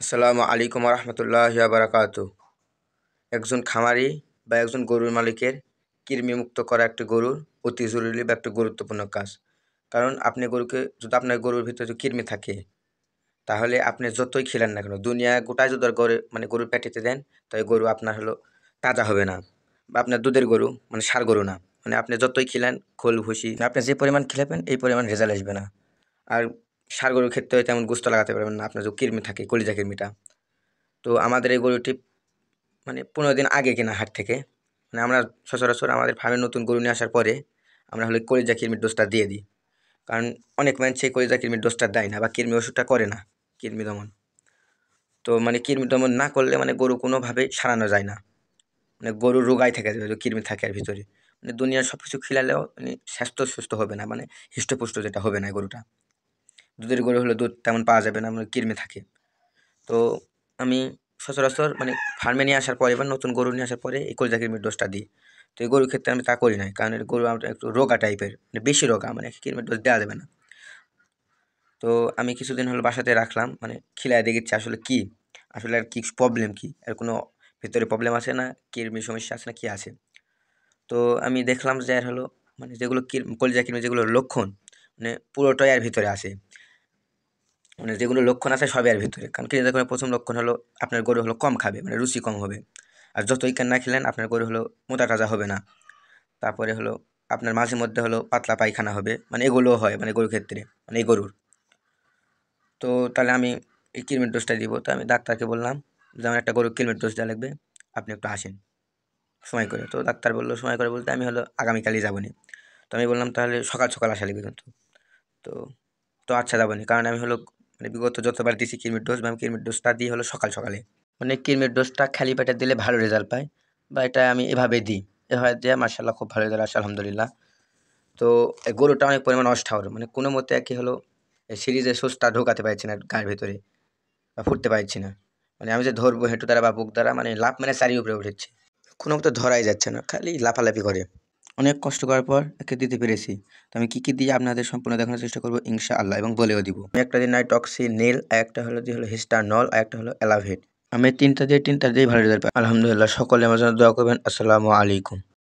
আসসালামু আলাইকুম রহমতুল্লাহি ওয়া বারাকাতুহু। একজন খামারি বা একজন গরুর মালিকের কৃমিমুক্ত করা একটা গরুর অতি জরুরি বা একটা গুরুত্বপূর্ণ কাজ। কারণ আপনি গরুকে যদি আপনার গরুর ভিতরে যদি কৃমি থাকে, তাহলে আপনি যতই খিলান না কেন, দুনিয়া গোটায় যদি গরু গরুর পেটিতে দেন, তাই গরু আপনার তাজা হবে না, বা আপনার দুধের গরু ষাঁড় গরু না। আপনি যতই খিলান, খোল ভুসি আপনি যে পরিমাণ খিলাবেন এই পরিমাণ রেজাল্ট আসবে না। আর ষাঁড় গরুর ক্ষেত্রে তেমন গোস্ত লাগাতে পারবেন না, আপনার যে কৃমি থাকে, কলিজা কৃমিটা। তো আমাদের এই গরুটি 15 দিন আগে কেনা হাট থেকে। আমরা সচরাচর আমাদের ফার্মে নতুন গরু নিয়ে আসার পরে আমরা কলিজা কৃমির ডোজটা দিয়ে দিই। কারণ অনেক মানুষ সেই কলিজা কৃমির ডোজটা দেয় না বা কৃমি ওষুধটা করে না, কৃমি দমন। তো কৃমি দমন না করলে গরু কোনোভাবেই সারানো যায় না। গরু রোগাই থেকে যাবে, কৃমি থাকে আর ভিতরে। দুনিয়ার সব কিছু খিলালেও স্বাস্থ্য সুস্থ হবে না, হৃষ্টপুষ্ট যেটা হবে না গরুটা। দুধের গরু হলে দুধ তেমন পাওয়া যাবে না, কৃমি থাকে। তো আমি সচরাচর ফার্মে নিয়ে আসার পরে বা নতুন গরু নিয়ে আসার পরে এই কলিজা কৃমির ডোজটা দিই। তো এই গরুর ক্ষেত্রে আমি তা করি নাই, কারণ এর গরু আমরা একটু রোগা টাইপের, বেশি রোগা, কৃমির ডোজ দেওয়া যাবে না। তো আমি কিছুদিন বাসাতে রাখলাম, খিলায় দেখেছি আসলে কি, আসলে আর কি প্রবলেম, কি এর কোনো ভিতরে প্রবলেম আছে না, কৃমির সমস্যা আছে না, কি আছে। তো আমি দেখলাম যে আর যেগুলো কলিজা কৃমি যেগুলো লক্ষণ, পুরোটাই এর ভিতরে আছে। যেগুলো লক্ষণ আছে সবই এর ভিতরে। কারণ কৃমির প্রথম লক্ষণ হলো আপনার গরু কম খাবে, রুচি কম হবে। আর যতই না খেলেন আপনার গরু মোটা তাজা হবে না। তারপরে আপনার মাঝে মধ্যে পাতলা পায়খানা হবে, এগুলোও হয় গরুর ক্ষেত্রে, এই গরুর। তো তাহলে আমি এই কৃমির ডোজটা দিব। তো আমি ডাক্তারকে বললাম যে আমার একটা গরুর কৃমির ডোজ দেওয়া লাগবে, আপনি একটু আসেন সময় করে। তো ডাক্তার বললো সময় করে বলতে আমি আগামীকালই যাবো নি। তো আমি বললাম তাহলে সকাল সকাল আসা লাগবে কিন্তু। তো তো আচ্ছা যাবো নি, কারণ আমি বিগত যতবার দিছি কৃমির ডোজ, বা আমি কৃমির ডোজটা দিই সকাল সকালে। কৃমির ডোজটা খালি পেটে দিলে ভালো রেজাল্ট পায়, বা এটা আমি এভাবে দিই। এভাবে দিয়ে মার্শাল্লাহ খুব ভালো রেজাল্ট আসে আলহামদুলিল্লাহ। তো এই গরুটা অনেক পরিমাণ অস্থাবর, কোনো মতে আর কি সিরিজে সুচটা ঢোকাতে পারছি না গায়ের ভেতরে, বা ফুটতে পারছি না। আমি যে ধরবো হেঁটু দ্বারা বা বুক দ্বারা লাফ চারি উপরে উঠেছে, কোনো মতে ধরাই যাচ্ছে না, খালি লাফালাফি করে। অনেক কষ্ট করার পর একে দিতে পেরেছি। তো আমি কী কী দিয়ে আপনাদের সম্পূর্ণ দেখানোর চেষ্টা করবো ইনশাআল্লাহ, এবং বলেও দিব। আমি একটা দিন নাইটক্সি নীল, একটা হিস্টানল, আর একটা এলাভেট। আমি তিনটা দিয়ে ভালো রেজাল্ট পাই আলহামদুলিল্লাহ। সকলে আমার জন্য দোয়া করবেন। আসসালামু আলাইকুম।